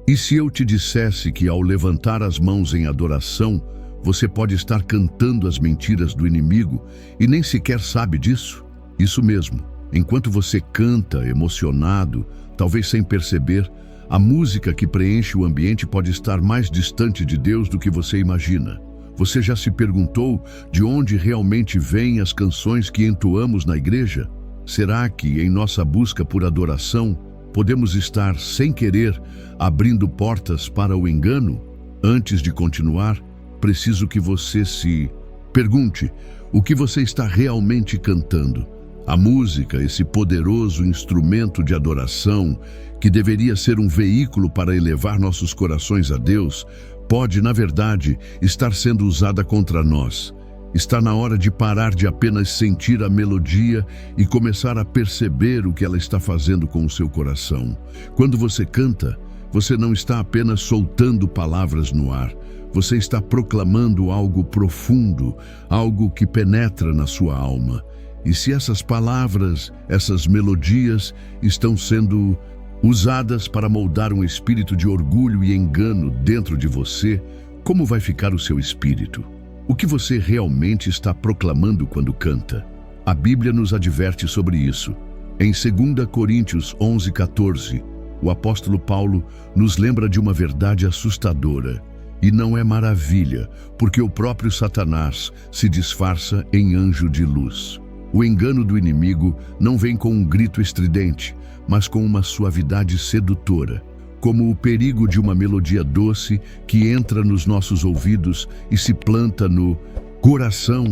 E se eu te dissesse que ao levantar as mãos em adoração, você pode estar cantando as mentiras do inimigo e nem sequer sabe disso? Isso mesmo, enquanto você canta, emocionado, talvez sem perceber, a música que preenche o ambiente pode estar mais distante de Deus do que você imagina. Você já se perguntou de onde realmente vêm as canções que entoamos na igreja? Será que, em nossa busca por adoração, podemos estar, sem querer, abrindo portas para o engano? Antes de continuar, preciso que você se pergunte o que você está realmente cantando. A música, esse poderoso instrumento de adoração, que deveria ser um veículo para elevar nossos corações a Deus, pode, na verdade, estar sendo usada contra nós. Está na hora de parar de apenas sentir a melodia e começar a perceber o que ela está fazendo com o seu coração. Quando você canta, você não está apenas soltando palavras no ar. Você está proclamando algo profundo, algo que penetra na sua alma. E se essas palavras, essas melodias, estão sendo usadas para moldar um espírito de orgulho e engano dentro de você, como vai ficar o seu espírito? O que você realmente está proclamando quando canta? A Bíblia nos adverte sobre isso. Em 2 Coríntios 11:14, o apóstolo Paulo nos lembra de uma verdade assustadora. E não é maravilha, porque o próprio Satanás se disfarça em anjo de luz. O engano do inimigo não vem com um grito estridente, mas com uma suavidade sedutora, como o perigo de uma melodia doce que entra nos nossos ouvidos e se planta no coração.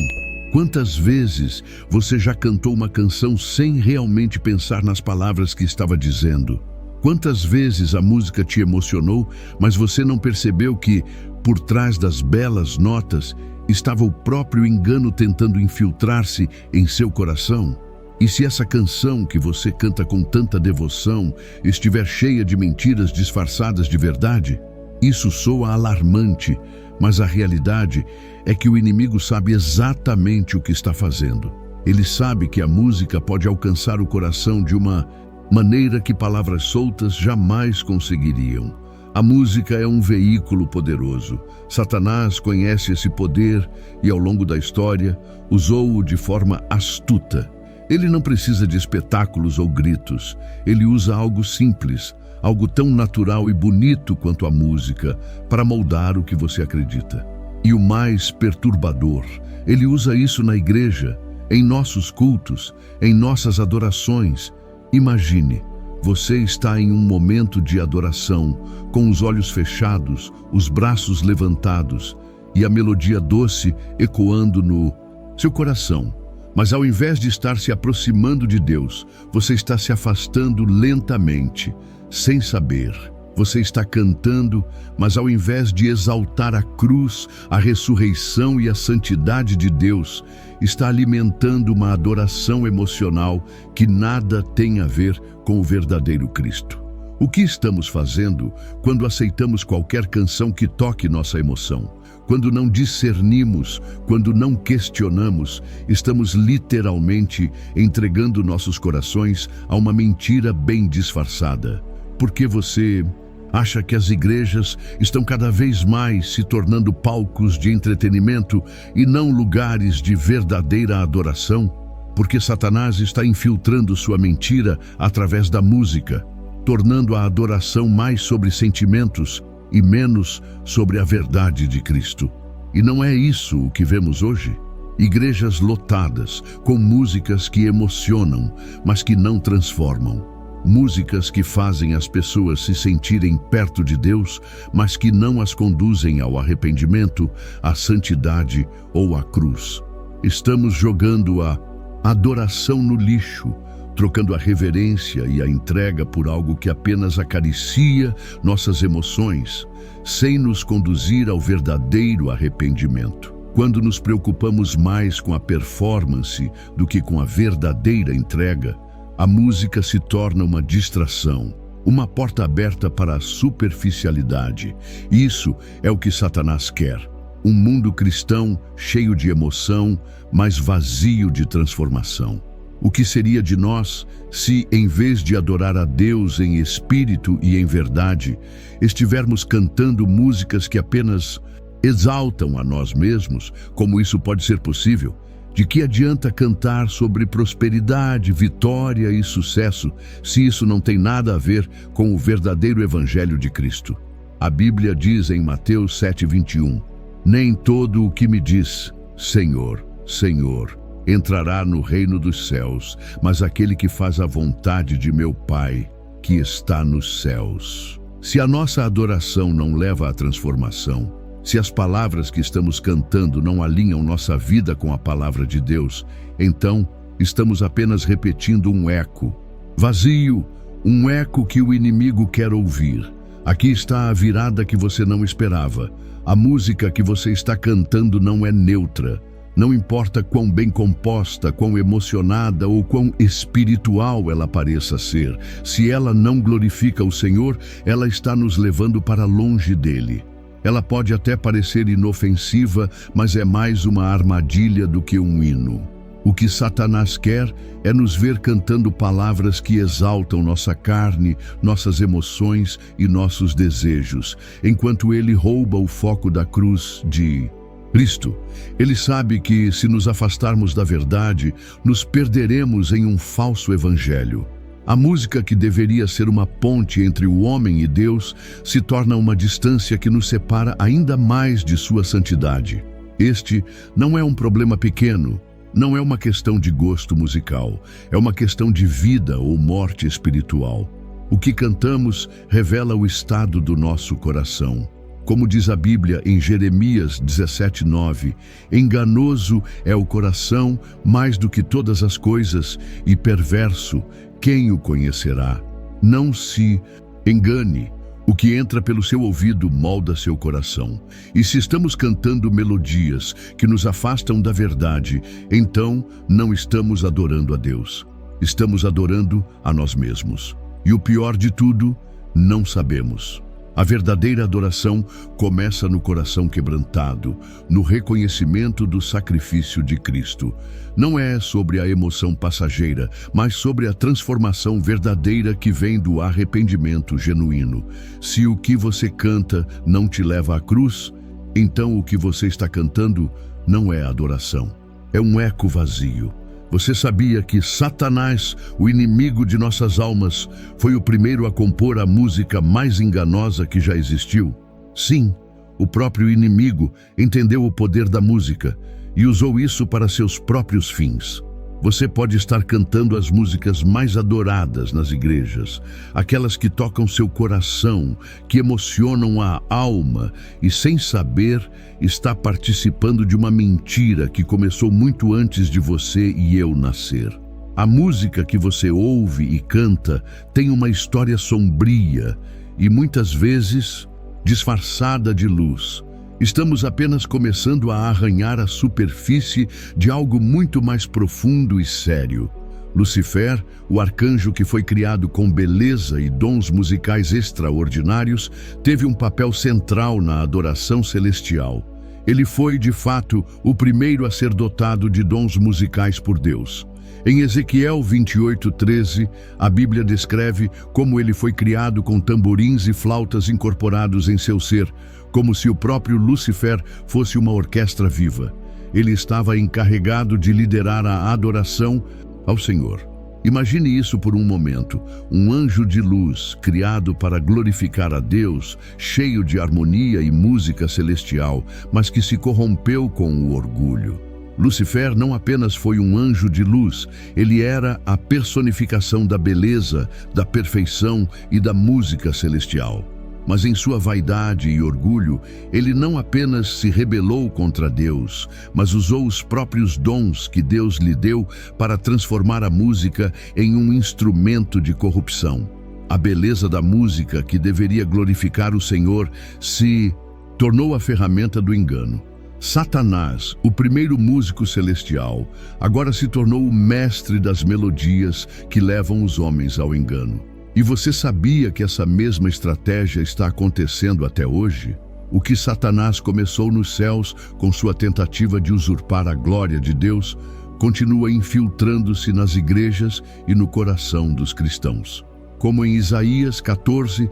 Quantas vezes você já cantou uma canção sem realmente pensar nas palavras que estava dizendo? Quantas vezes a música te emocionou, mas você não percebeu que, por trás das belas notas, estava o próprio engano tentando infiltrar-se em seu coração? E se essa canção que você canta com tanta devoção estiver cheia de mentiras disfarçadas de verdade? Isso soa alarmante, mas a realidade é que o inimigo sabe exatamente o que está fazendo. Ele sabe que a música pode alcançar o coração de uma maneira que palavras soltas jamais conseguiriam. A música é um veículo poderoso. Satanás conhece esse poder e, ao longo da história, usou-o de forma astuta. Ele não precisa de espetáculos ou gritos. Ele usa algo simples, algo tão natural e bonito quanto a música, para moldar o que você acredita. E o mais perturbador, ele usa isso na igreja, em nossos cultos, em nossas adorações. Imagine, você está em um momento de adoração, com os olhos fechados, os braços levantados e a melodia doce ecoando no seu coração. Mas ao invés de estar se aproximando de Deus, você está se afastando lentamente, sem saber. Você está cantando, mas ao invés de exaltar a cruz, a ressurreição e a santidade de Deus, está alimentando uma adoração emocional que nada tem a ver com o verdadeiro Cristo. O que estamos fazendo quando aceitamos qualquer canção que toque nossa emoção? Quando não discernimos, quando não questionamos, estamos literalmente entregando nossos corações a uma mentira bem disfarçada. Porque você acha que as igrejas estão cada vez mais se tornando palcos de entretenimento e não lugares de verdadeira adoração? Porque Satanás está infiltrando sua mentira através da música, tornando a adoração mais sobre sentimentos e menos sobre a verdade de Cristo. E não é isso o que vemos hoje? Igrejas lotadas, com músicas que emocionam, mas que não transformam. Músicas que fazem as pessoas se sentirem perto de Deus, mas que não as conduzem ao arrependimento, à santidade ou à cruz. Estamos jogando a adoração no lixo, trocando a reverência e a entrega por algo que apenas acaricia nossas emoções, sem nos conduzir ao verdadeiro arrependimento. Quando nos preocupamos mais com a performance do que com a verdadeira entrega, a música se torna uma distração, uma porta aberta para a superficialidade. Isso é o que Satanás quer. Um mundo cristão cheio de emoção, mas vazio de transformação. O que seria de nós se, em vez de adorar a Deus em espírito e em verdade, estivermos cantando músicas que apenas exaltam a nós mesmos? Como isso pode ser possível? De que adianta cantar sobre prosperidade, vitória e sucesso, se isso não tem nada a ver com o verdadeiro Evangelho de Cristo? A Bíblia diz em Mateus 7:21, nem todo o que me diz, Senhor, Senhor, entrará no reino dos céus, mas aquele que faz a vontade de meu Pai, que está nos céus. Se a nossa adoração não leva à transformação, se as palavras que estamos cantando não alinham nossa vida com a palavra de Deus, então estamos apenas repetindo um eco vazio, um eco que o inimigo quer ouvir. Aqui está a virada que você não esperava. A música que você está cantando não é neutra. Não importa quão bem composta, quão emocionada ou quão espiritual ela pareça ser. Se ela não glorifica o Senhor, ela está nos levando para longe dele. Ela pode até parecer inofensiva, mas é mais uma armadilha do que um hino. O que Satanás quer é nos ver cantando palavras que exaltam nossa carne, nossas emoções e nossos desejos, enquanto ele rouba o foco da cruz de Cristo. Ele sabe que, se nos afastarmos da verdade, nos perderemos em um falso evangelho. A música que deveria ser uma ponte entre o homem e Deus se torna uma distância que nos separa ainda mais de sua santidade. Este não é um problema pequeno, não é uma questão de gosto musical, é uma questão de vida ou morte espiritual. O que cantamos revela o estado do nosso coração. Como diz a Bíblia em Jeremias 17:9, enganoso é o coração mais do que todas as coisas e perverso, quem o conhecerá? Não se engane, o que entra pelo seu ouvido molda seu coração. E se estamos cantando melodias que nos afastam da verdade, então não estamos adorando a Deus. Estamos adorando a nós mesmos. E o pior de tudo, não sabemos. A verdadeira adoração começa no coração quebrantado, no reconhecimento do sacrifício de Cristo. Não é sobre a emoção passageira, mas sobre a transformação verdadeira que vem do arrependimento genuíno. Se o que você canta não te leva à cruz, então o que você está cantando não é adoração. É um eco vazio. Você sabia que Satanás, o inimigo de nossas almas, foi o primeiro a compor a música mais enganosa que já existiu? Sim, o próprio inimigo entendeu o poder da música e usou isso para seus próprios fins. Você pode estar cantando as músicas mais adoradas nas igrejas, aquelas que tocam seu coração, que emocionam a alma, e sem saber, está participando de uma mentira que começou muito antes de você e eu nascer. A música que você ouve e canta tem uma história sombria e muitas vezes disfarçada de luz. Estamos apenas começando a arranhar a superfície de algo muito mais profundo e sério. Lucifer, o arcanjo que foi criado com beleza e dons musicais extraordinários, teve um papel central na adoração celestial. Ele foi, de fato, o primeiro a ser dotado de dons musicais por Deus. Em Ezequiel 28:13, a Bíblia descreve como ele foi criado com tamborins e flautas incorporados em seu ser, como se o próprio Lucifer fosse uma orquestra viva. Ele estava encarregado de liderar a adoração ao Senhor. Imagine isso por um momento, um anjo de luz, criado para glorificar a Deus, cheio de harmonia e música celestial, mas que se corrompeu com o orgulho. Lucifer não apenas foi um anjo de luz, ele era a personificação da beleza, da perfeição e da música celestial. Mas em sua vaidade e orgulho, ele não apenas se rebelou contra Deus, mas usou os próprios dons que Deus lhe deu para transformar a música em um instrumento de corrupção. A beleza da música, que deveria glorificar o Senhor, se tornou a ferramenta do engano. Satanás, o primeiro músico celestial, agora se tornou o mestre das melodias que levam os homens ao engano. E você sabia que essa mesma estratégia está acontecendo até hoje? O que Satanás começou nos céus com sua tentativa de usurpar a glória de Deus, continua infiltrando-se nas igrejas e no coração dos cristãos. Como em Isaías 14,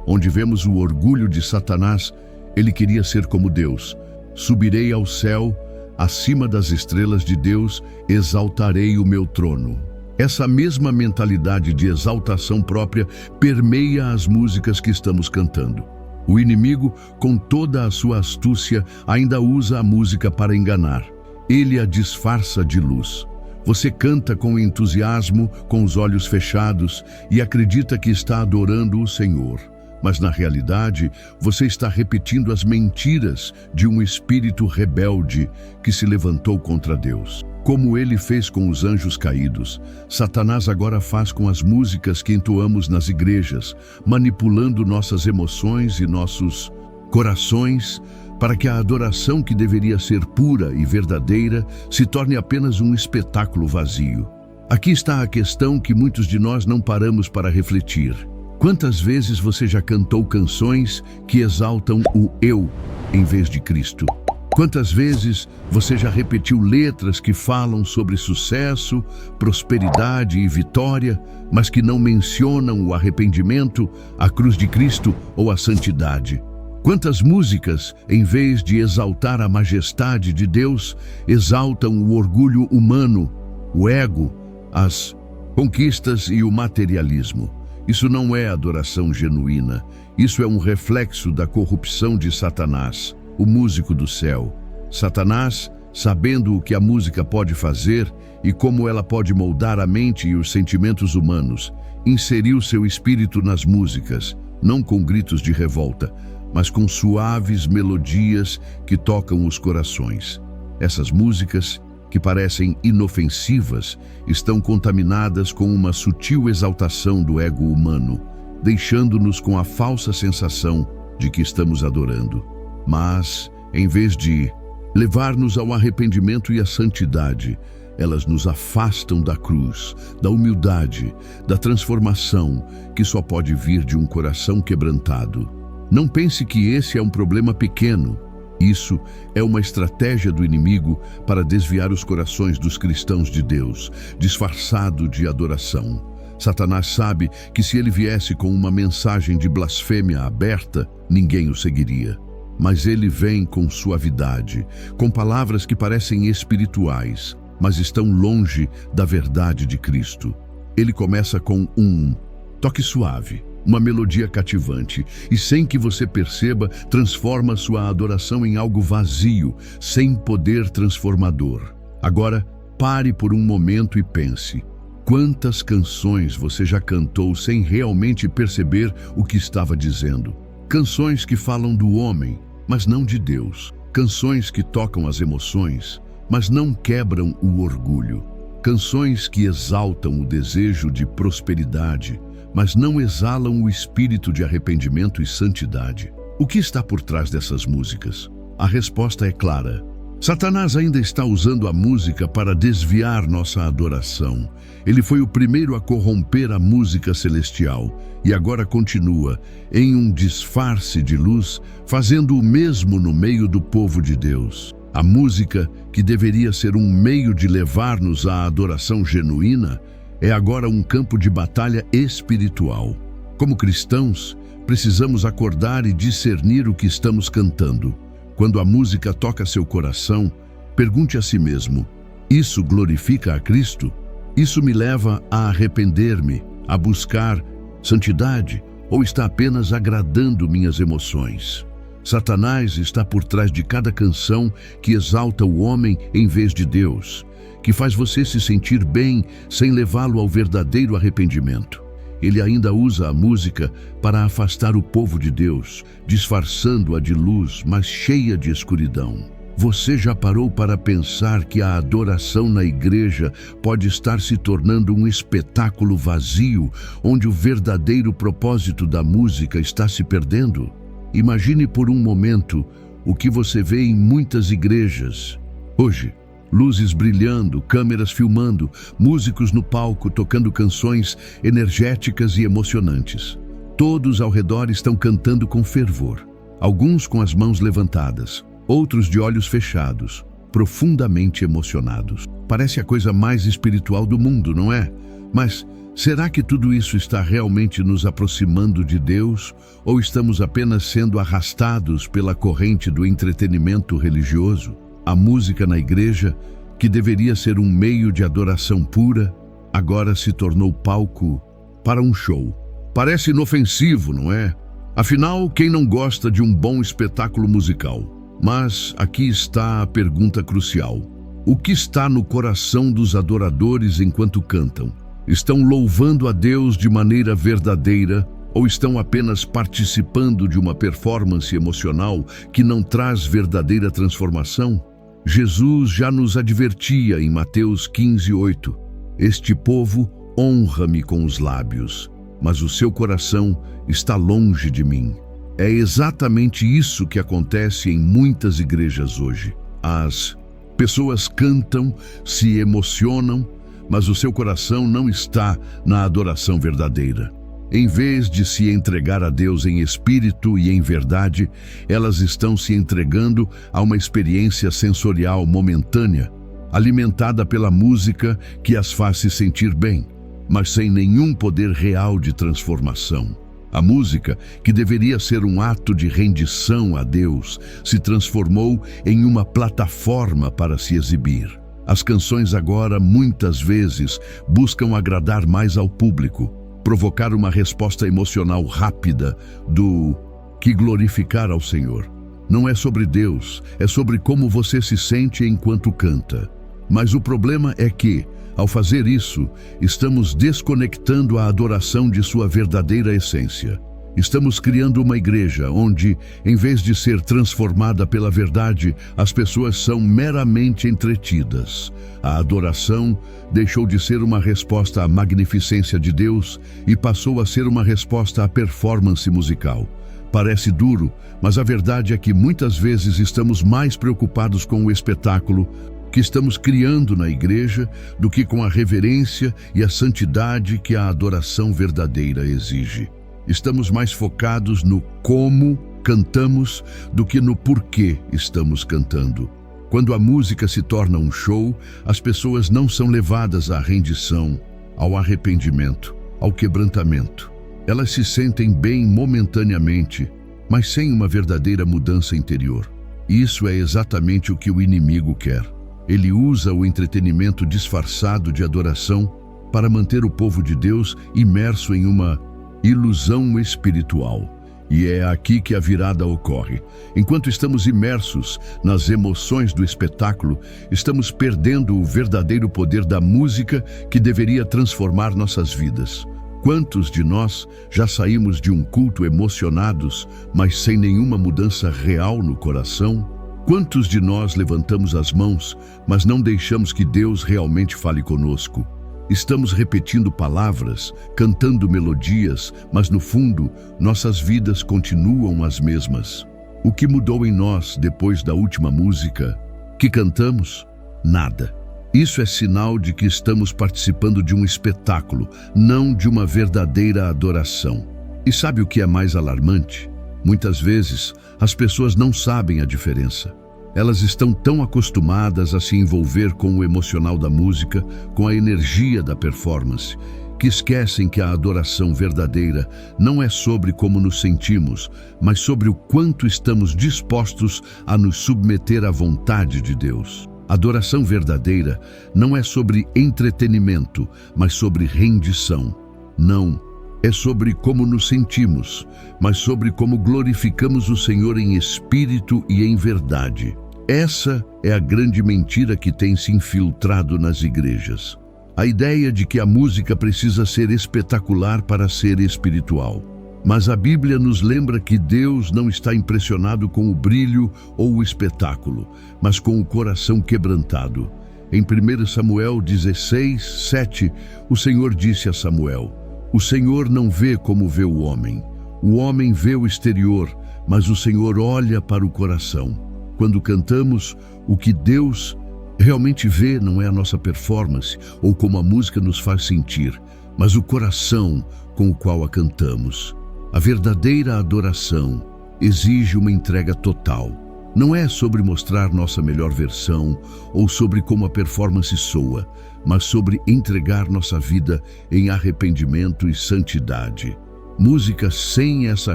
onde vemos o orgulho de Satanás, ele queria ser como Deus. Subirei ao céu, acima das estrelas de Deus, exaltarei o meu trono. Essa mesma mentalidade de exaltação própria permeia as músicas que estamos cantando. O inimigo, com toda a sua astúcia, ainda usa a música para enganar. Ele a disfarça de luz. Você canta com entusiasmo, com os olhos fechados, e acredita que está adorando o Senhor. Mas na realidade, você está repetindo as mentiras de um espírito rebelde que se levantou contra Deus. Como ele fez com os anjos caídos, Satanás agora faz com as músicas que entoamos nas igrejas, manipulando nossas emoções e nossos corações, para que a adoração que deveria ser pura e verdadeira se torne apenas um espetáculo vazio. Aqui está a questão que muitos de nós não paramos para refletir. Quantas vezes você já cantou canções que exaltam o eu em vez de Cristo? Quantas vezes você já repetiu letras que falam sobre sucesso, prosperidade e vitória, mas que não mencionam o arrependimento, a cruz de Cristo ou a santidade? Quantas músicas, em vez de exaltar a majestade de Deus, exaltam o orgulho humano, o ego, as conquistas e o materialismo? Isso não é adoração genuína. Isso é um reflexo da corrupção de Satanás, o músico do céu. Satanás, sabendo o que a música pode fazer e como ela pode moldar a mente e os sentimentos humanos, inseriu seu espírito nas músicas, não com gritos de revolta, mas com suaves melodias que tocam os corações. Essas músicas, que parecem inofensivas, estão contaminadas com uma sutil exaltação do ego humano, deixando-nos com a falsa sensação de que estamos adorando. Mas, em vez de levar-nos ao arrependimento e à santidade, elas nos afastam da cruz, da humildade, da transformação que só pode vir de um coração quebrantado. Não pense que esse é um problema pequeno. Isso é uma estratégia do inimigo para desviar os corações dos cristãos de Deus, disfarçado de adoração. Satanás sabe que se ele viesse com uma mensagem de blasfêmia aberta, ninguém o seguiria. Mas ele vem com suavidade, com palavras que parecem espirituais, mas estão longe da verdade de Cristo. Ele começa com um toque suave, uma melodia cativante, e sem que você perceba, transforma sua adoração em algo vazio, sem poder transformador. Agora, pare por um momento e pense. Quantas canções você já cantou sem realmente perceber o que estava dizendo? Canções que falam do homem, mas não de Deus. Canções que tocam as emoções, mas não quebram o orgulho. Canções que exaltam o desejo de prosperidade, mas não exalam o espírito de arrependimento e santidade. O que está por trás dessas músicas? A resposta é clara. Satanás ainda está usando a música para desviar nossa adoração. Ele foi o primeiro a corromper a música celestial e agora continua, em um disfarce de luz, fazendo o mesmo no meio do povo de Deus. A música, que deveria ser um meio de levar-nos à adoração genuína, é agora um campo de batalha espiritual. Como cristãos, precisamos acordar e discernir o que estamos cantando. Quando a música toca seu coração, pergunte a si mesmo: isso glorifica a Cristo? Isso me leva a arrepender-me, a buscar santidade, ou está apenas agradando minhas emoções? Satanás está por trás de cada canção que exalta o homem em vez de Deus, que faz você se sentir bem sem levá-lo ao verdadeiro arrependimento. Ele ainda usa a música para afastar o povo de Deus, disfarçando-a de luz, mas cheia de escuridão. Você já parou para pensar que a adoração na igreja pode estar se tornando um espetáculo vazio, onde o verdadeiro propósito da música está se perdendo? Imagine por um momento o que você vê em muitas igrejas hoje. Luzes brilhando, câmeras filmando, músicos no palco tocando canções energéticas e emocionantes. Todos ao redor estão cantando com fervor, alguns com as mãos levantadas, outros de olhos fechados, profundamente emocionados. Parece a coisa mais espiritual do mundo, não é? Mas será que tudo isso está realmente nos aproximando de Deus ou estamos apenas sendo arrastados pela corrente do entretenimento religioso? A música na igreja, que deveria ser um meio de adoração pura, agora se tornou palco para um show. Parece inofensivo, não é? Afinal, quem não gosta de um bom espetáculo musical? Mas aqui está a pergunta crucial. O que está no coração dos adoradores enquanto cantam? Estão louvando a Deus de maneira verdadeira ou estão apenas participando de uma performance emocional que não traz verdadeira transformação? Jesus já nos advertia em Mateus 15:8. Este povo honra-me com os lábios, mas o seu coração está longe de mim. É exatamente isso que acontece em muitas igrejas hoje. As pessoas cantam, se emocionam, mas o seu coração não está na adoração verdadeira. Em vez de se entregar a Deus em espírito e em verdade, elas estão se entregando a uma experiência sensorial momentânea, alimentada pela música que as faz se sentir bem, mas sem nenhum poder real de transformação. A música, que deveria ser um ato de rendição a Deus, se transformou em uma plataforma para se exibir. As canções agora, muitas vezes, buscam agradar mais ao público, provocar uma resposta emocional rápida do que glorificar ao Senhor. Não é sobre Deus, é sobre como você se sente enquanto canta. Mas o problema é que, ao fazer isso, estamos desconectando a adoração de sua verdadeira essência. Estamos criando uma igreja onde, em vez de ser transformada pela verdade, as pessoas são meramente entretidas. A adoração deixou de ser uma resposta à magnificência de Deus e passou a ser uma resposta à performance musical. Parece duro, mas a verdade é que muitas vezes estamos mais preocupados com o espetáculo que estamos criando na igreja do que com a reverência e a santidade que a adoração verdadeira exige. Estamos mais focados no como cantamos do que no porquê estamos cantando. Quando a música se torna um show, as pessoas não são levadas à rendição, ao arrependimento, ao quebrantamento. Elas se sentem bem momentaneamente, mas sem uma verdadeira mudança interior. Isso é exatamente o que o inimigo quer. Ele usa o entretenimento disfarçado de adoração para manter o povo de Deus imerso em uma ilusão espiritual. E é aqui que a virada ocorre. Enquanto estamos imersos nas emoções do espetáculo, estamos perdendo o verdadeiro poder da música que deveria transformar nossas vidas. Quantos de nós já saímos de um culto emocionados, mas sem nenhuma mudança real no coração? Quantos de nós levantamos as mãos, mas não deixamos que Deus realmente fale conosco? Estamos repetindo palavras, cantando melodias, mas no fundo, nossas vidas continuam as mesmas. O que mudou em nós depois da última música que cantamos? Nada. Isso é sinal de que estamos participando de um espetáculo, não de uma verdadeira adoração. E sabe o que é mais alarmante? Muitas vezes, as pessoas não sabem a diferença. Elas estão tão acostumadas a se envolver com o emocional da música, com a energia da performance, que esquecem que a adoração verdadeira não é sobre como nos sentimos, mas sobre o quanto estamos dispostos a nos submeter à vontade de Deus. Adoração verdadeira não é sobre entretenimento, mas sobre rendição. Não é sobre como nos sentimos, mas sobre como glorificamos o Senhor em espírito e em verdade. Essa é a grande mentira que tem se infiltrado nas igrejas. A ideia de que a música precisa ser espetacular para ser espiritual. Mas a Bíblia nos lembra que Deus não está impressionado com o brilho ou o espetáculo, mas com o coração quebrantado. Em 1 Samuel 16:7, o Senhor disse a Samuel: "O Senhor não vê como vê o homem vê o exterior, mas o Senhor olha para o coração." Quando cantamos, o que Deus realmente vê não é a nossa performance ou como a música nos faz sentir, mas o coração com o qual a cantamos. A verdadeira adoração exige uma entrega total. Não é sobre mostrar nossa melhor versão ou sobre como a performance soa, mas sobre entregar nossa vida em arrependimento e santidade. Música sem essa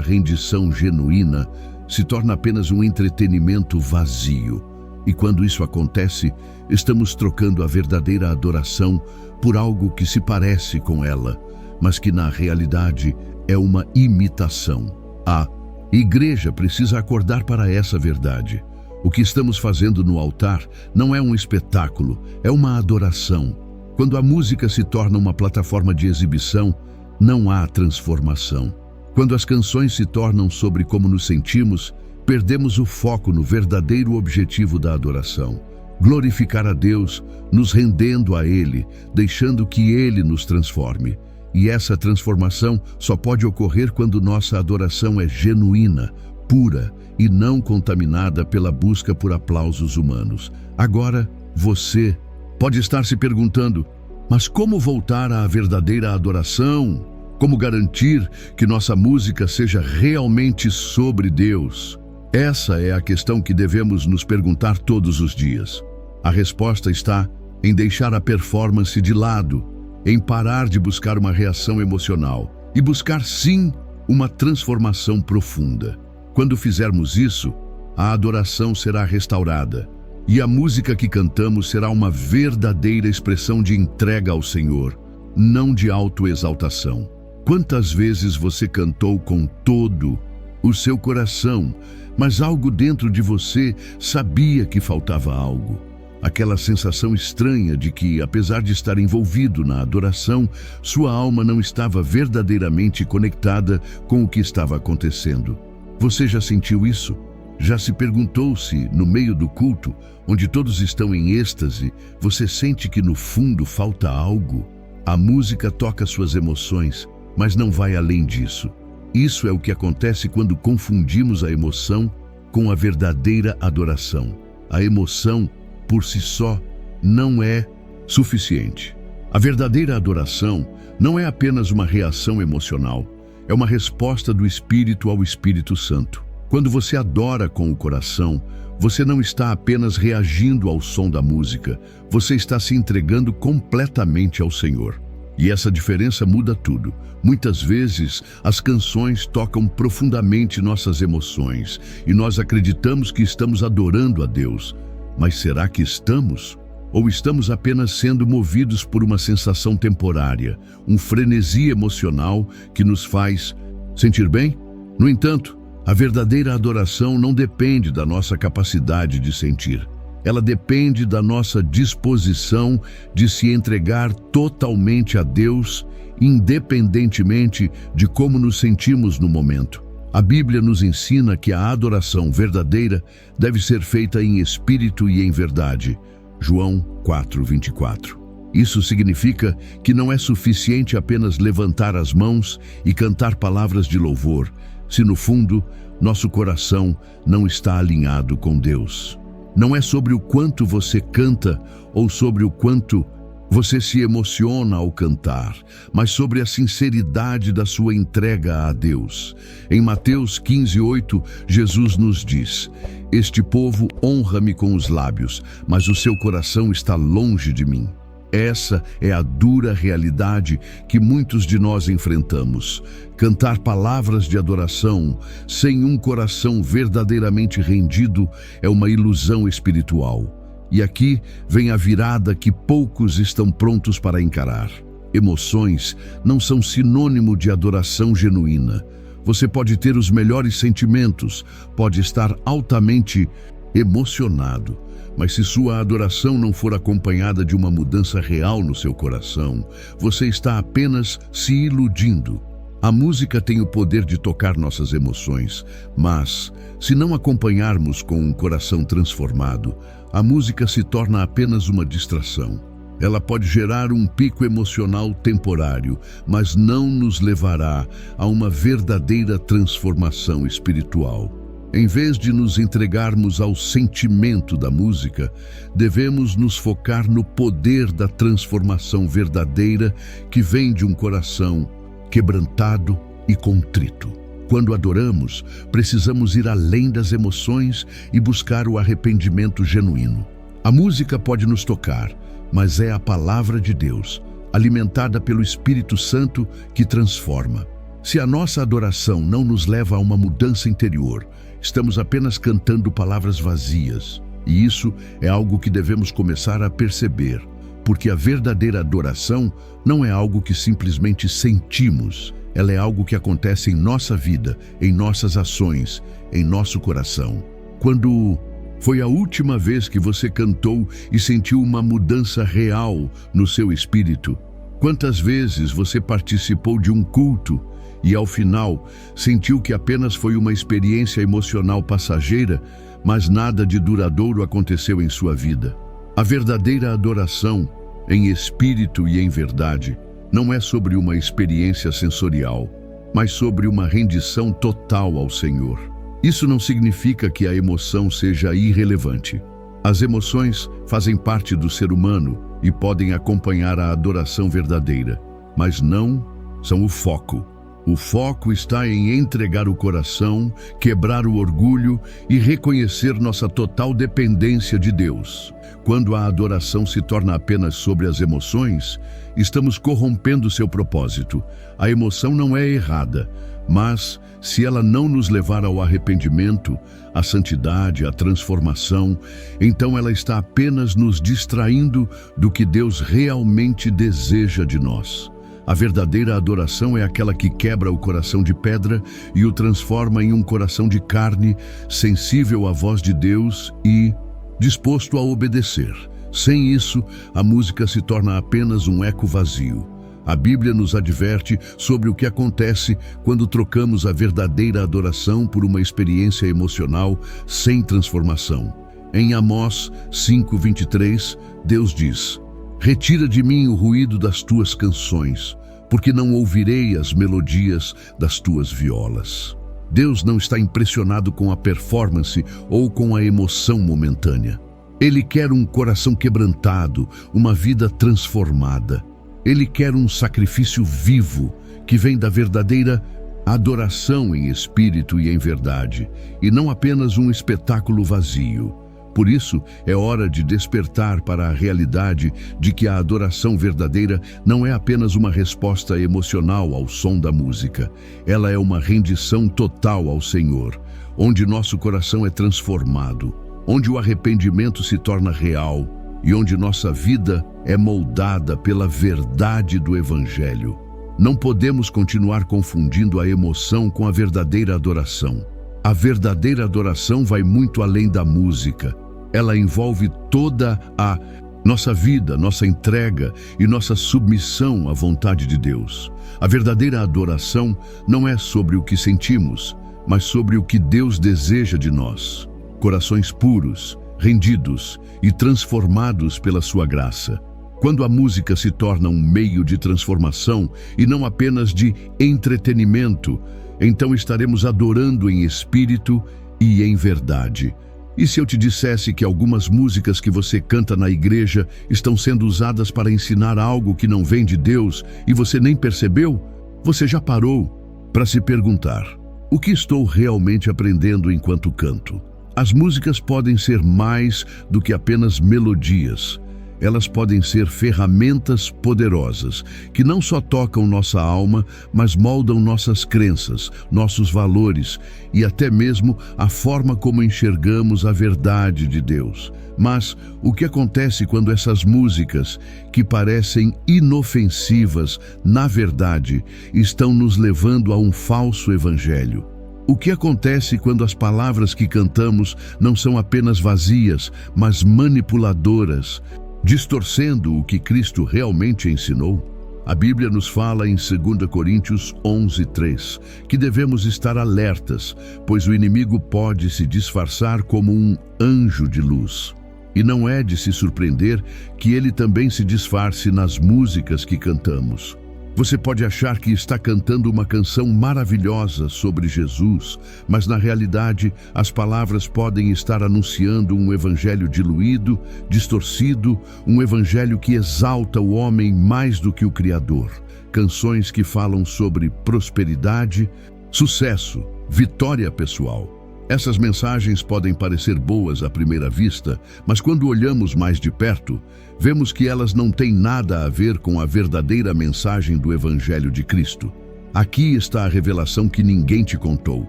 rendição genuína se torna apenas um entretenimento vazio. E quando isso acontece, estamos trocando a verdadeira adoração por algo que se parece com ela, mas que na realidade é uma imitação. A igreja precisa acordar para essa verdade. O que estamos fazendo no altar não é um espetáculo, é uma adoração. Quando a música se torna uma plataforma de exibição, não há transformação. Quando as canções se tornam sobre como nos sentimos, perdemos o foco no verdadeiro objetivo da adoração: glorificar a Deus, nos rendendo a Ele, deixando que Ele nos transforme. E essa transformação só pode ocorrer quando nossa adoração é genuína, pura e não contaminada pela busca por aplausos humanos. Agora, você pode estar se perguntando: mas como voltar à verdadeira adoração? Como garantir que nossa música seja realmente sobre Deus? Essa é a questão que devemos nos perguntar todos os dias. A resposta está em deixar a performance de lado, em parar de buscar uma reação emocional e buscar, sim, uma transformação profunda. Quando fizermos isso, a adoração será restaurada e a música que cantamos será uma verdadeira expressão de entrega ao Senhor, não de autoexaltação. Quantas vezes você cantou com todo o seu coração, mas algo dentro de você sabia que faltava algo? Aquela sensação estranha de que, apesar de estar envolvido na adoração, sua alma não estava verdadeiramente conectada com o que estava acontecendo. Você já sentiu isso? Já se perguntou se, no meio do culto, onde todos estão em êxtase, você sente que no fundo falta algo? A música toca suas emoções, mas não vai além disso. Isso é o que acontece quando confundimos a emoção com a verdadeira adoração. A emoção, por si só, não é suficiente. A verdadeira adoração não é apenas uma reação emocional, é uma resposta do Espírito ao Espírito Santo. Quando você adora com o coração, você não está apenas reagindo ao som da música, você está se entregando completamente ao Senhor. E essa diferença muda tudo. Muitas vezes, as canções tocam profundamente nossas emoções e nós acreditamos que estamos adorando a Deus. Mas será que estamos? Ou estamos apenas sendo movidos por uma sensação temporária, um frenesi emocional que nos faz sentir bem? No entanto, a verdadeira adoração não depende da nossa capacidade de sentir. Ela depende da nossa disposição de se entregar totalmente a Deus, independentemente de como nos sentimos no momento. A Bíblia nos ensina que a adoração verdadeira deve ser feita em espírito e em verdade. João 4:24. Isso significa que não é suficiente apenas levantar as mãos e cantar palavras de louvor, se no fundo nosso coração não está alinhado com Deus. Não é sobre o quanto você canta ou sobre o quanto você se emociona ao cantar, mas sobre a sinceridade da sua entrega a Deus. Em Mateus 15:8, Jesus nos diz: "Este povo honra-me com os lábios, mas o seu coração está longe de mim." Essa é a dura realidade que muitos de nós enfrentamos. Cantar palavras de adoração sem um coração verdadeiramente rendido é uma ilusão espiritual. E aqui vem a virada que poucos estão prontos para encarar. Emoções não são sinônimo de adoração genuína. Você pode ter os melhores sentimentos, pode estar altamente emocionado, mas se sua adoração não for acompanhada de uma mudança real no seu coração, você está apenas se iludindo. A música tem o poder de tocar nossas emoções, mas, se não acompanharmos com um coração transformado, a música se torna apenas uma distração. Ela pode gerar um pico emocional temporário, mas não nos levará a uma verdadeira transformação espiritual. Em vez de nos entregarmos ao sentimento da música, devemos nos focar no poder da transformação verdadeira que vem de um coração quebrantado e contrito. Quando adoramos, precisamos ir além das emoções e buscar o arrependimento genuíno. A música pode nos tocar, mas é a palavra de Deus, alimentada pelo Espírito Santo, que transforma. Se a nossa adoração não nos leva a uma mudança interior, estamos apenas cantando palavras vazias. E isso é algo que devemos começar a perceber, porque a verdadeira adoração não é algo que simplesmente sentimos, ela é algo que acontece em nossa vida, em nossas ações, em nosso coração. Quando foi a última vez que você cantou e sentiu uma mudança real no seu espírito? Quantas vezes você participou de um culto e, ao final, sentiu que apenas foi uma experiência emocional passageira, mas nada de duradouro aconteceu em sua vida? A verdadeira adoração, em espírito e em verdade, não é sobre uma experiência sensorial, mas sobre uma rendição total ao Senhor. Isso não significa que a emoção seja irrelevante. As emoções fazem parte do ser humano e podem acompanhar a adoração verdadeira, mas não são o foco. O foco está em entregar o coração, quebrar o orgulho e reconhecer nossa total dependência de Deus. Quando a adoração se torna apenas sobre as emoções, estamos corrompendo seu propósito. A emoção não é errada, mas se ela não nos levar ao arrependimento, à santidade, à transformação, então ela está apenas nos distraindo do que Deus realmente deseja de nós. A verdadeira adoração é aquela que quebra o coração de pedra e o transforma em um coração de carne, sensível à voz de Deus e disposto a obedecer. Sem isso, a música se torna apenas um eco vazio. A Bíblia nos adverte sobre o que acontece quando trocamos a verdadeira adoração por uma experiência emocional sem transformação. Em Amós 5:23, Deus diz: "Retira de mim o ruído das tuas canções, porque não ouvirei as melodias das tuas violas." Deus não está impressionado com a performance ou com a emoção momentânea. Ele quer um coração quebrantado, uma vida transformada. Ele quer um sacrifício vivo, que vem da verdadeira adoração em espírito e em verdade, e não apenas um espetáculo vazio. Por isso, é hora de despertar para a realidade de que a adoração verdadeira não é apenas uma resposta emocional ao som da música. Ela é uma rendição total ao Senhor, onde nosso coração é transformado, onde o arrependimento se torna real e onde nossa vida é moldada pela verdade do Evangelho. Não podemos continuar confundindo a emoção com a verdadeira adoração. A verdadeira adoração vai muito além da música. Ela envolve toda a nossa vida, nossa entrega e nossa submissão à vontade de Deus. A verdadeira adoração não é sobre o que sentimos, mas sobre o que Deus deseja de nós. Corações puros, rendidos e transformados pela sua graça. Quando a música se torna um meio de transformação e não apenas de entretenimento, então estaremos adorando em espírito e em verdade. E se eu te dissesse que algumas músicas que você canta na igreja estão sendo usadas para ensinar algo que não vem de Deus e você nem percebeu? Você já parou para se perguntar: o que estou realmente aprendendo enquanto canto? As músicas podem ser mais do que apenas melodias. Elas podem ser ferramentas poderosas, que não só tocam nossa alma, mas moldam nossas crenças, nossos valores e até mesmo a forma como enxergamos a verdade de Deus. Mas o que acontece quando essas músicas, que parecem inofensivas, na verdade, estão nos levando a um falso evangelho? O que acontece quando as palavras que cantamos não são apenas vazias, mas manipuladoras, distorcendo o que Cristo realmente ensinou? A Bíblia nos fala em 2 Coríntios 11:3 que devemos estar alertas, pois o inimigo pode se disfarçar como um anjo de luz. E não é de se surpreender que ele também se disfarce nas músicas que cantamos. Você pode achar que está cantando uma canção maravilhosa sobre Jesus, mas na realidade as palavras podem estar anunciando um evangelho diluído, distorcido, um evangelho que exalta o homem mais do que o Criador. Canções que falam sobre prosperidade, sucesso, vitória pessoal. Essas mensagens podem parecer boas à primeira vista, mas quando olhamos mais de perto, vemos que elas não têm nada a ver com a verdadeira mensagem do Evangelho de Cristo. Aqui está a revelação que ninguém te contou.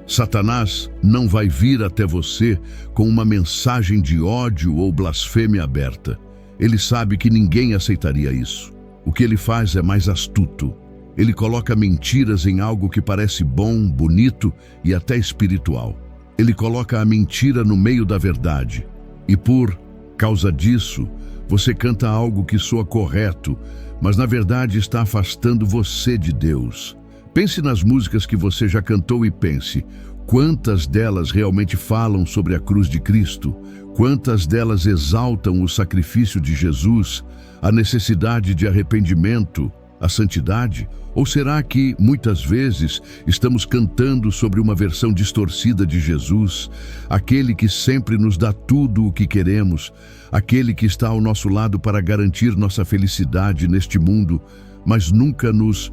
Satanás não vai vir até você com uma mensagem de ódio ou blasfêmia aberta. Ele sabe que ninguém aceitaria isso. O que ele faz é mais astuto. Ele coloca mentiras em algo que parece bom, bonito e até espiritual. Ele coloca a mentira no meio da verdade. E por causa disso, você canta algo que soa correto, mas na verdade está afastando você de Deus. Pense nas músicas que você já cantou e pense, quantas delas realmente falam sobre a cruz de Cristo? Quantas delas exaltam o sacrifício de Jesus, a necessidade de arrependimento, a santidade? Ou será que, muitas vezes, estamos cantando sobre uma versão distorcida de Jesus, aquele que sempre nos dá tudo o que queremos, aquele que está ao nosso lado para garantir nossa felicidade neste mundo, mas nunca nos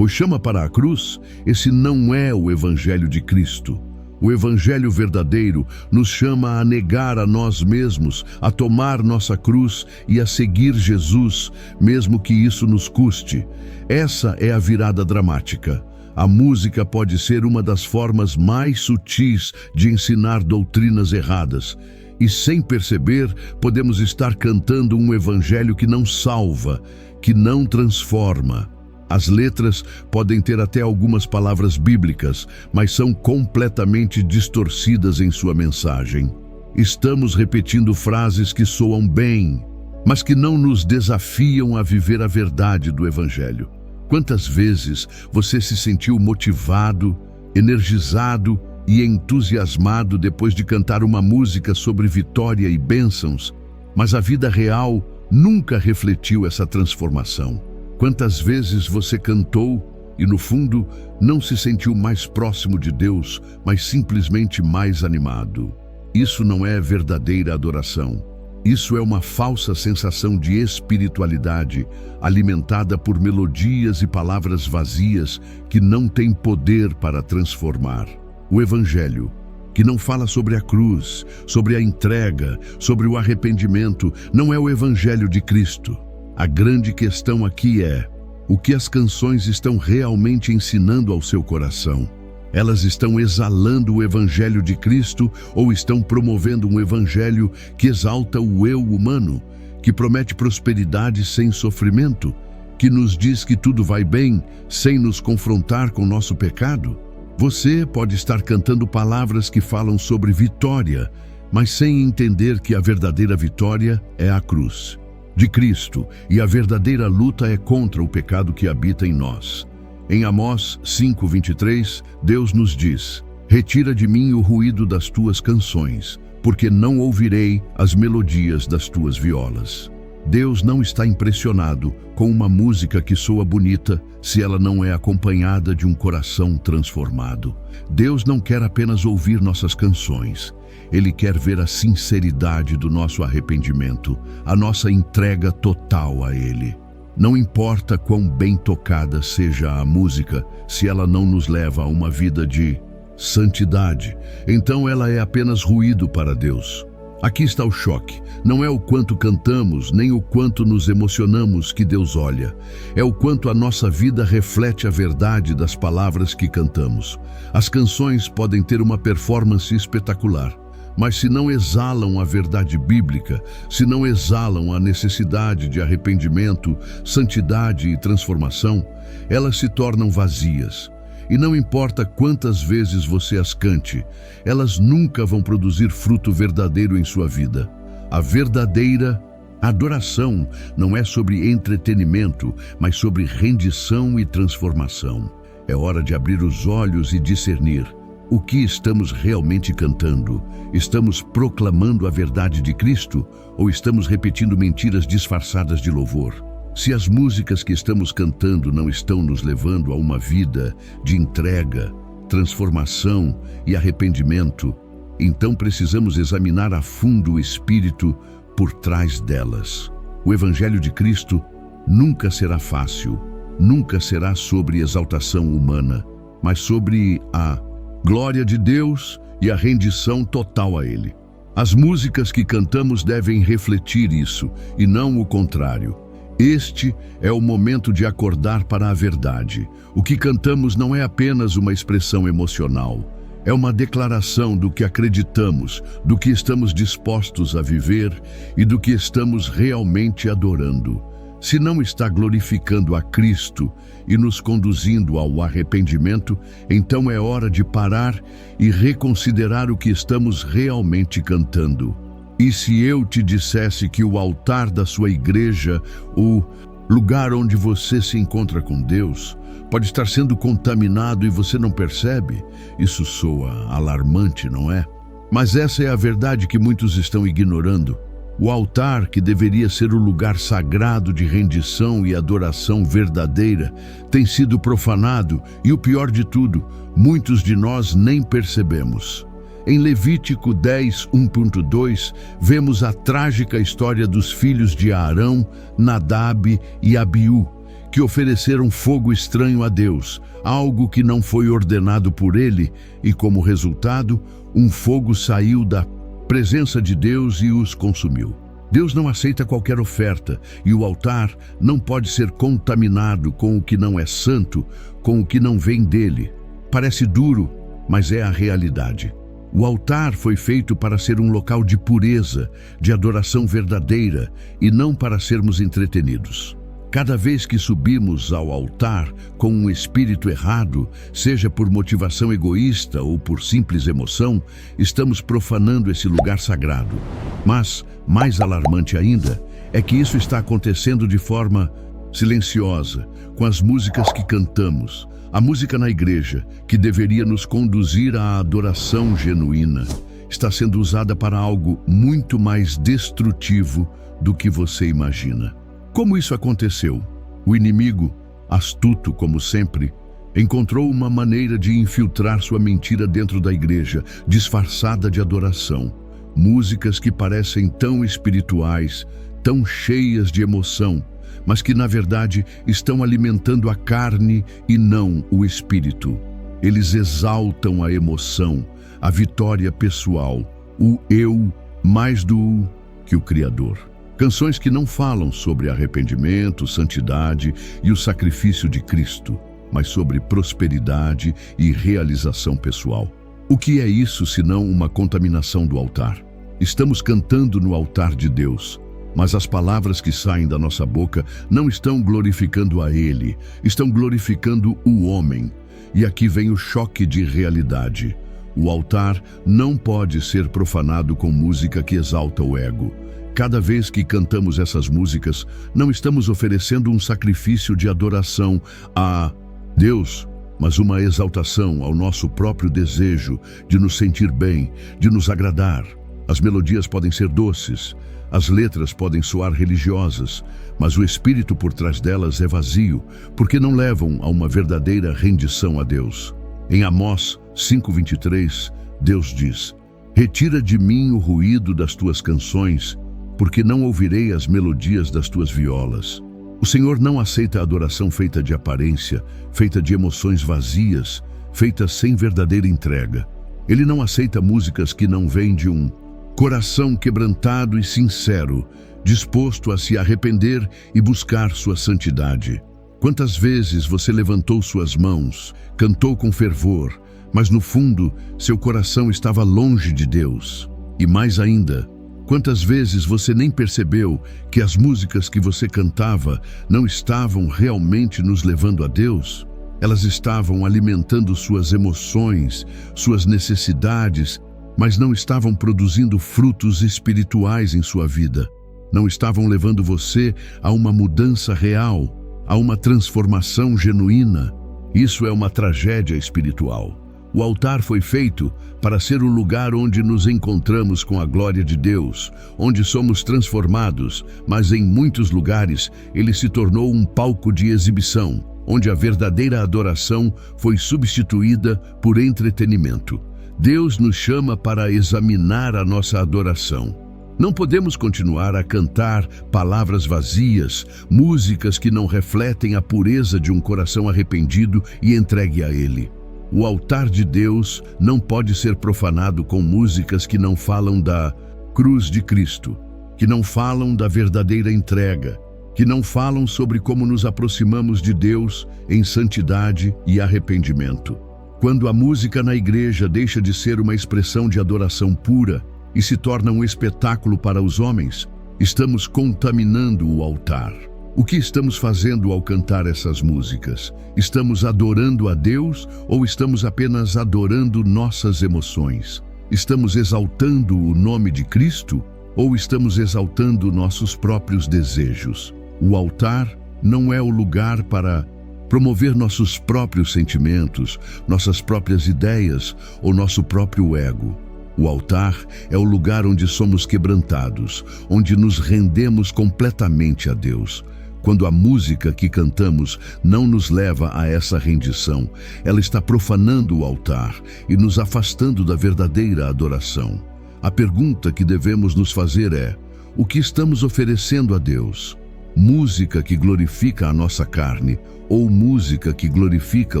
chama para a cruz? Esse não é o Evangelho de Cristo. O Evangelho verdadeiro nos chama a negar a nós mesmos, a tomar nossa cruz e a seguir Jesus, mesmo que isso nos custe. Essa é a virada dramática. A música pode ser uma das formas mais sutis de ensinar doutrinas erradas. E sem perceber, podemos estar cantando um evangelho que não salva, que não transforma. As letras podem ter até algumas palavras bíblicas, mas são completamente distorcidas em sua mensagem. Estamos repetindo frases que soam bem, mas que não nos desafiam a viver a verdade do Evangelho. Quantas vezes você se sentiu motivado, energizado e entusiasmado depois de cantar uma música sobre vitória e bênçãos, mas a vida real nunca refletiu essa transformação? Quantas vezes você cantou e, no fundo, não se sentiu mais próximo de Deus, mas simplesmente mais animado? Isso não é verdadeira adoração. Isso é uma falsa sensação de espiritualidade, alimentada por melodias e palavras vazias que não têm poder para transformar. O Evangelho, que não fala sobre a cruz, sobre a entrega, sobre o arrependimento, não é o Evangelho de Cristo. A grande questão aqui é: o que as canções estão realmente ensinando ao seu coração? Elas estão exalando o Evangelho de Cristo ou estão promovendo um Evangelho que exalta o eu humano, que promete prosperidade sem sofrimento, que nos diz que tudo vai bem sem nos confrontar com nosso pecado? Você pode estar cantando palavras que falam sobre vitória, mas sem entender que a verdadeira vitória é a cruz de Cristo, e a verdadeira luta é contra o pecado que habita em nós. Em Amós 5:23, Deus nos diz: retira de mim o ruído das tuas canções, porque não ouvirei as melodias das tuas violas. Deus não está impressionado com uma música que soa bonita se ela não é acompanhada de um coração transformado. Deus não quer apenas ouvir nossas canções. Ele quer ver a sinceridade do nosso arrependimento, a nossa entrega total a Ele. Não importa quão bem tocada seja a música, se ela não nos leva a uma vida de santidade, então ela é apenas ruído para Deus. Aqui está o choque. Não é o quanto cantamos, nem o quanto nos emocionamos que Deus olha. É o quanto a nossa vida reflete a verdade das palavras que cantamos. As canções podem ter uma performance espetacular, mas se não exalam a verdade bíblica, se não exalam a necessidade de arrependimento, santidade e transformação, elas se tornam vazias. E não importa quantas vezes você as cante, elas nunca vão produzir fruto verdadeiro em sua vida. A verdadeira adoração não é sobre entretenimento, mas sobre rendição e transformação. É hora de abrir os olhos e discernir o que estamos realmente cantando. Estamos proclamando a verdade de Cristo ou estamos repetindo mentiras disfarçadas de louvor? Se as músicas que estamos cantando não estão nos levando a uma vida de entrega, transformação e arrependimento, então precisamos examinar a fundo o espírito por trás delas. O Evangelho de Cristo nunca será fácil, nunca será sobre exaltação humana. mas sobre a glória de Deus e a rendição total a Ele. As músicas que cantamos devem refletir isso, e não o contrário. Este é o momento de acordar para a verdade. O que cantamos não é apenas uma expressão emocional. É uma declaração do que acreditamos, do que estamos dispostos a viver e do que estamos realmente adorando. Se não está glorificando a Cristo e nos conduzindo ao arrependimento, então é hora de parar e reconsiderar o que estamos realmente cantando. E se eu te dissesse que o altar da sua igreja, o lugar onde você se encontra com Deus, pode estar sendo contaminado e você não percebe? Isso soa alarmante, não é? Mas essa é a verdade que muitos estão ignorando. O altar, que deveria ser o lugar sagrado de rendição e adoração verdadeira, tem sido profanado e, o pior de tudo, muitos de nós nem percebemos. Em Levítico 10, 1.2, vemos a trágica história dos filhos de Arão, Nadab e Abiú, que ofereceram fogo estranho a Deus, algo que não foi ordenado por ele, e como resultado, um fogo saiu da presença de Deus e os consumiu. Deus não aceita qualquer oferta, e o altar não pode ser contaminado com o que não é santo, com o que não vem dele. Parece duro, mas é a realidade. O altar foi feito para ser um local de pureza, de adoração verdadeira, e não para sermos entretenidos. Cada vez que subimos ao altar com um espírito errado, seja por motivação egoísta ou por simples emoção, estamos profanando esse lugar sagrado. Mas, mais alarmante ainda, é que isso está acontecendo de forma silenciosa, com as músicas que cantamos. A música na igreja, que deveria nos conduzir à adoração genuína, está sendo usada para algo muito mais destrutivo do que você imagina. Como isso aconteceu? O inimigo, astuto como sempre, encontrou uma maneira de infiltrar sua mentira dentro da igreja, disfarçada de adoração. Músicas que parecem tão espirituais, tão cheias de emoção, mas que na verdade estão alimentando a carne e não o espírito. Eles exaltam a emoção, a vitória pessoal, o eu mais do que o Criador. Canções que não falam sobre arrependimento, santidade e o sacrifício de Cristo, mas sobre prosperidade e realização pessoal. O que é isso senão uma contaminação do altar? Estamos cantando no altar de Deus, mas as palavras que saem da nossa boca não estão glorificando a Ele, estão glorificando o homem. E aqui vem o choque de realidade. O altar não pode ser profanado com música que exalta o ego. Cada vez que cantamos essas músicas, não estamos oferecendo um sacrifício de adoração a Deus, mas uma exaltação ao nosso próprio desejo de nos sentir bem, de nos agradar. As melodias podem ser doces, as letras podem soar religiosas, mas o espírito por trás delas é vazio, porque não levam a uma verdadeira rendição a Deus. Em Amós 5:23, Deus diz: "Retira de mim o ruído das tuas canções, porque não ouvirei as melodias das tuas violas." O Senhor não aceita a adoração feita de aparência, feita de emoções vazias, feita sem verdadeira entrega. Ele não aceita músicas que não vêm de um coração quebrantado e sincero, disposto a se arrepender e buscar sua santidade. Quantas vezes você levantou suas mãos, cantou com fervor, mas no fundo seu coração estava longe de Deus? E mais ainda, quantas vezes você nem percebeu que as músicas que você cantava não estavam realmente nos levando a Deus? Elas estavam alimentando suas emoções, suas necessidades, mas não estavam produzindo frutos espirituais em sua vida. Não estavam levando você a uma mudança real, a uma transformação genuína. Isso é uma tragédia espiritual. O altar foi feito para ser o lugar onde nos encontramos com a glória de Deus, onde somos transformados, mas em muitos lugares ele se tornou um palco de exibição, onde a verdadeira adoração foi substituída por entretenimento. Deus nos chama para examinar a nossa adoração. Não podemos continuar a cantar palavras vazias, músicas que não refletem a pureza de um coração arrependido e entregue a Ele. O altar de Deus não pode ser profanado com músicas que não falam da cruz de Cristo, que não falam da verdadeira entrega, que não falam sobre como nos aproximamos de Deus em santidade e arrependimento. Quando a música na igreja deixa de ser uma expressão de adoração pura e se torna um espetáculo para os homens, estamos contaminando o altar. O que estamos fazendo ao cantar essas músicas? Estamos adorando a Deus ou estamos apenas adorando nossas emoções? Estamos exaltando o nome de Cristo ou estamos exaltando nossos próprios desejos? O altar não é o lugar para promover nossos próprios sentimentos, nossas próprias ideias ou nosso próprio ego. O altar é o lugar onde somos quebrantados, onde nos rendemos completamente a Deus. Quando a música que cantamos não nos leva a essa rendição, ela está profanando o altar e nos afastando da verdadeira adoração. A pergunta que devemos nos fazer é: o que estamos oferecendo a Deus? Música que glorifica a nossa carne ou música que glorifica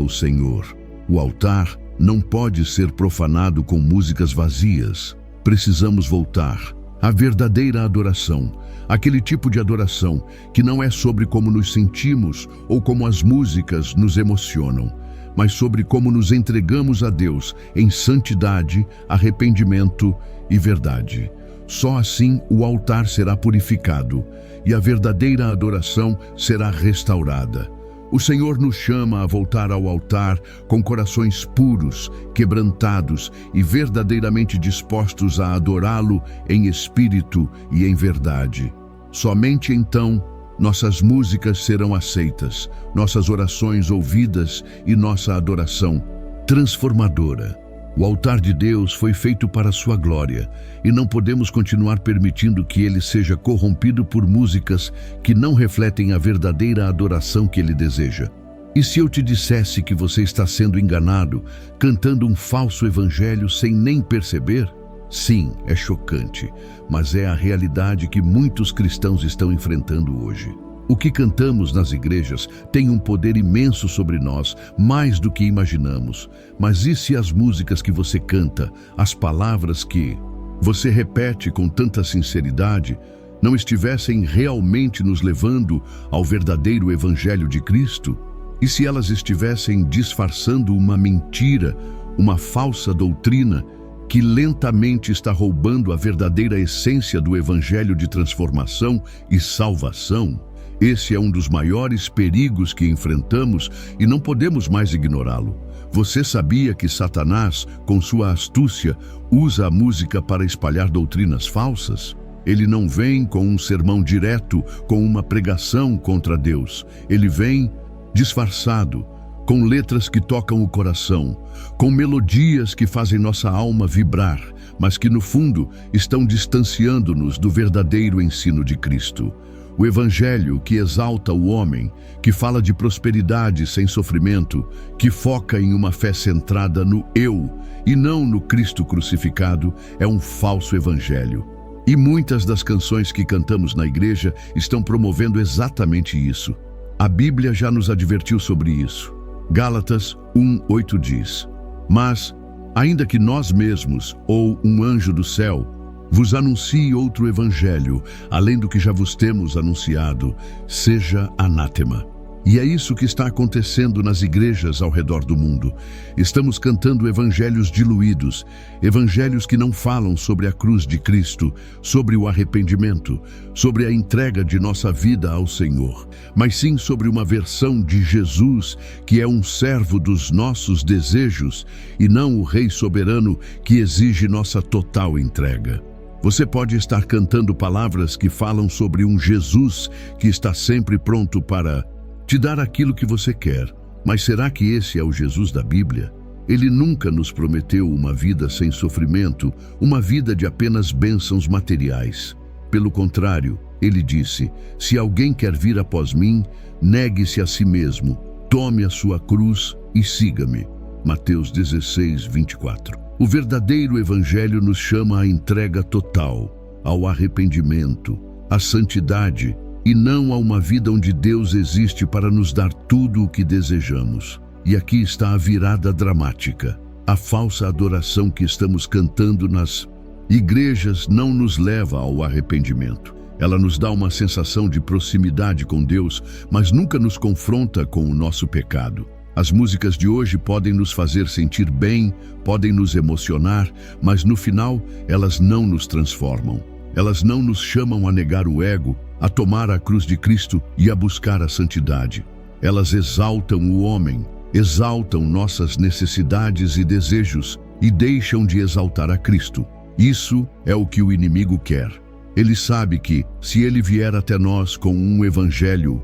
o Senhor? O altar não pode ser profanado com músicas vazias. Precisamos voltar à verdadeira adoração, aquele tipo de adoração que não é sobre como nos sentimos ou como as músicas nos emocionam, mas sobre como nos entregamos a Deus em santidade, arrependimento e verdade. Só assim o altar será purificado e a verdadeira adoração será restaurada. O Senhor nos chama a voltar ao altar com corações puros, quebrantados e verdadeiramente dispostos a adorá-lo em espírito e em verdade. Somente então nossas músicas serão aceitas, nossas orações ouvidas e nossa adoração transformadora. O altar de Deus foi feito para a sua glória e não podemos continuar permitindo que ele seja corrompido por músicas que não refletem a verdadeira adoração que ele deseja. E se eu te dissesse que você está sendo enganado, cantando um falso evangelho sem nem perceber? Sim, é chocante, mas é a realidade que muitos cristãos estão enfrentando hoje. O que cantamos nas igrejas tem um poder imenso sobre nós, mais do que imaginamos. Mas e se as músicas que você canta, as palavras que você repete com tanta sinceridade, não estivessem realmente nos levando ao verdadeiro Evangelho de Cristo? E se elas estivessem disfarçando uma mentira, uma falsa doutrina, que lentamente está roubando a verdadeira essência do Evangelho de transformação e salvação? Esse é um dos maiores perigos que enfrentamos e não podemos mais ignorá-lo. Você sabia que Satanás, com sua astúcia, usa a música para espalhar doutrinas falsas? Ele não vem com um sermão direto, com uma pregação contra Deus. Ele vem disfarçado, com letras que tocam o coração, com melodias que fazem nossa alma vibrar, mas que no fundo estão distanciando-nos do verdadeiro ensino de Cristo. O Evangelho que exalta o homem, que fala de prosperidade sem sofrimento, que foca em uma fé centrada no eu e não no Cristo crucificado, é um falso Evangelho. E muitas das canções que cantamos na igreja estão promovendo exatamente isso. A Bíblia já nos advertiu sobre isso. Gálatas 1:8 diz: Mas, ainda que nós mesmos, ou um anjo do céu, vos anuncie outro evangelho, além do que já vos temos anunciado, seja anátema. E é isso que está acontecendo nas igrejas ao redor do mundo. Estamos cantando evangelhos diluídos, evangelhos que não falam sobre a cruz de Cristo, sobre o arrependimento, sobre a entrega de nossa vida ao Senhor, mas sim sobre uma versão de Jesus que é um servo dos nossos desejos e não o Rei soberano que exige nossa total entrega. Você pode estar cantando palavras que falam sobre um Jesus que está sempre pronto para te dar aquilo que você quer. Mas será que esse é o Jesus da Bíblia? Ele nunca nos prometeu uma vida sem sofrimento, uma vida de apenas bênçãos materiais. Pelo contrário, ele disse: se alguém quer vir após mim, negue-se a si mesmo, tome a sua cruz e siga-me. Mateus 16:24. O verdadeiro Evangelho nos chama à entrega total, ao arrependimento, à santidade e não a uma vida onde Deus existe para nos dar tudo o que desejamos. E aqui está a virada dramática. A falsa adoração que estamos cantando nas igrejas não nos leva ao arrependimento. Ela nos dá uma sensação de proximidade com Deus, mas nunca nos confronta com o nosso pecado. As músicas de hoje podem nos fazer sentir bem, podem nos emocionar, mas no final elas não nos transformam. Elas não nos chamam a negar o ego, a tomar a cruz de Cristo e a buscar a santidade. Elas exaltam o homem, exaltam nossas necessidades e desejos e deixam de exaltar a Cristo. Isso é o que o inimigo quer. Ele sabe que, se ele vier até nós com um evangelho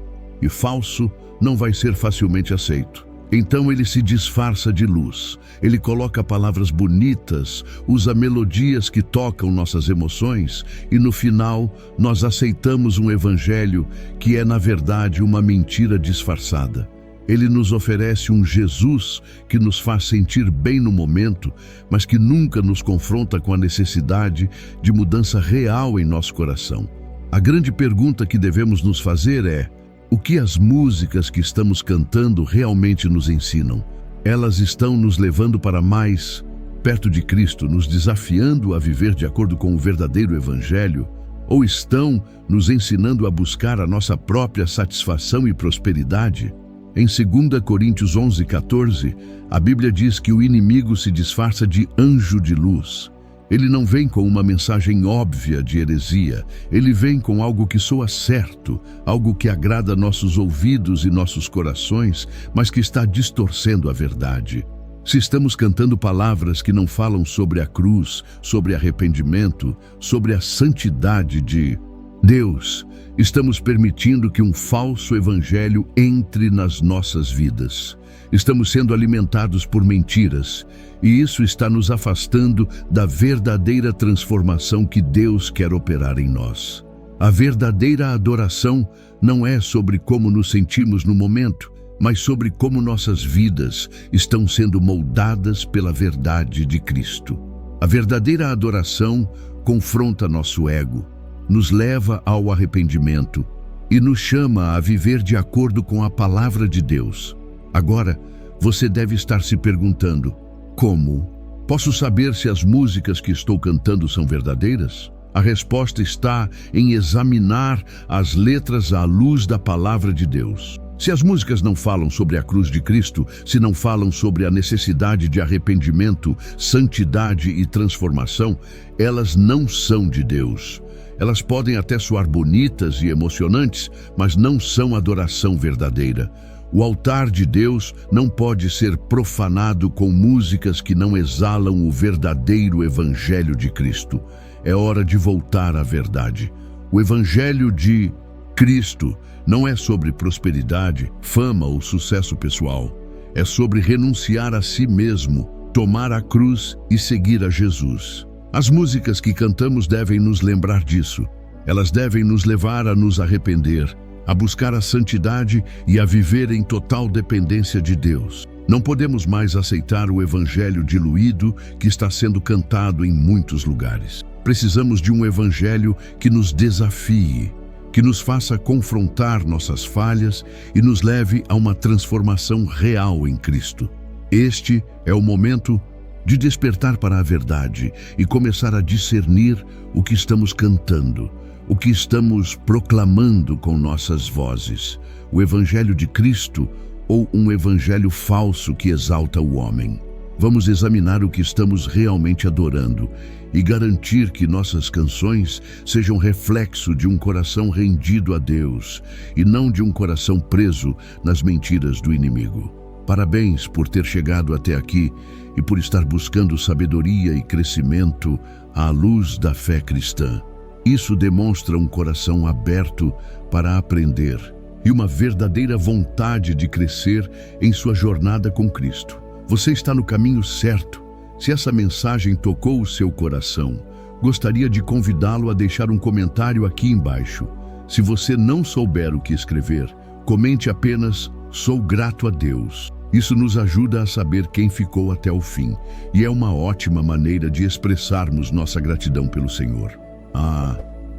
falso, não vai ser facilmente aceito. Então ele se disfarça de luz. Ele coloca palavras bonitas, usa melodias que tocam nossas emoções e no final nós aceitamos um evangelho que é na verdade uma mentira disfarçada. Ele nos oferece um Jesus que nos faz sentir bem no momento, mas que nunca nos confronta com a necessidade de mudança real em nosso coração. A grande pergunta que devemos nos fazer é: o que as músicas que estamos cantando realmente nos ensinam? Elas estão nos levando para mais perto de Cristo, nos desafiando a viver de acordo com o verdadeiro evangelho? Ou estão nos ensinando a buscar a nossa própria satisfação e prosperidade? Em 2 Coríntios 11:14, a Bíblia diz que o inimigo se disfarça de anjo de luz. Ele não vem com uma mensagem óbvia de heresia, ele vem com algo que soa certo, algo que agrada nossos ouvidos e nossos corações, mas que está distorcendo a verdade. Se estamos cantando palavras que não falam sobre a cruz, sobre arrependimento, sobre a santidade de Deus, estamos permitindo que um falso evangelho entre nas nossas vidas. Estamos sendo alimentados por mentiras, e isso está nos afastando da verdadeira transformação que Deus quer operar em nós. A verdadeira adoração não é sobre como nos sentimos no momento, mas sobre como nossas vidas estão sendo moldadas pela verdade de Cristo. A verdadeira adoração confronta nosso ego, nos leva ao arrependimento e nos chama a viver de acordo com a palavra de Deus. Agora, você deve estar se perguntando: como posso saber se as músicas que estou cantando são verdadeiras? A resposta está em examinar as letras à luz da palavra de Deus. Se as músicas não falam sobre a cruz de Cristo, se não falam sobre a necessidade de arrependimento, santidade e transformação, elas não são de Deus. Elas podem até soar bonitas e emocionantes, mas não são adoração verdadeira. O altar de Deus não pode ser profanado com músicas que não exalam o verdadeiro evangelho de Cristo. É hora de voltar à verdade. O evangelho de Cristo não é sobre prosperidade, fama ou sucesso pessoal. É sobre renunciar a si mesmo, tomar a cruz e seguir a Jesus. As músicas que cantamos devem nos lembrar disso. Elas devem nos levar a nos arrepender, a buscar a santidade e a viver em total dependência de Deus. Não podemos mais aceitar o evangelho diluído que está sendo cantado em muitos lugares. Precisamos de um evangelho que nos desafie, que nos faça confrontar nossas falhas e nos leve a uma transformação real em Cristo. Este é o momento de despertar para a verdade e começar a discernir o que estamos cantando, o que estamos proclamando com nossas vozes, o evangelho de Cristo ou um evangelho falso que exalta o homem. Vamos examinar o que estamos realmente adorando e garantir que nossas canções sejam reflexo de um coração rendido a Deus e não de um coração preso nas mentiras do inimigo. Parabéns por ter chegado até aqui e por estar buscando sabedoria e crescimento à luz da fé cristã. Isso demonstra um coração aberto para aprender e uma verdadeira vontade de crescer em sua jornada com Cristo. Você está no caminho certo. Se essa mensagem tocou o seu coração, gostaria de convidá-lo a deixar um comentário aqui embaixo. Se você não souber o que escrever, comente apenas "Sou grato a Deus". Isso nos ajuda a saber quem ficou até o fim e é uma ótima maneira de expressarmos nossa gratidão pelo Senhor.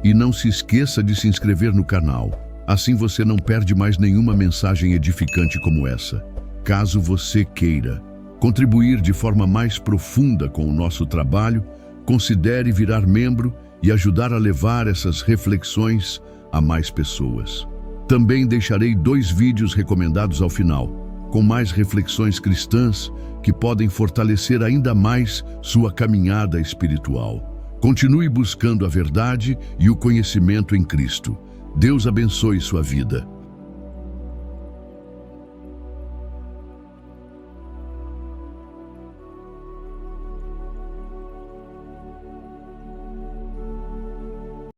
E não se esqueça de se inscrever no canal. Assim você não perde mais nenhuma mensagem edificante como essa. Caso você queira contribuir de forma mais profunda com o nosso trabalho, considere virar membro e ajudar a levar essas reflexões a mais pessoas. Também deixarei 2 vídeos recomendados ao final, com mais reflexões cristãs que podem fortalecer ainda mais sua caminhada espiritual. Continue buscando a verdade e o conhecimento em Cristo. Deus abençoe sua vida.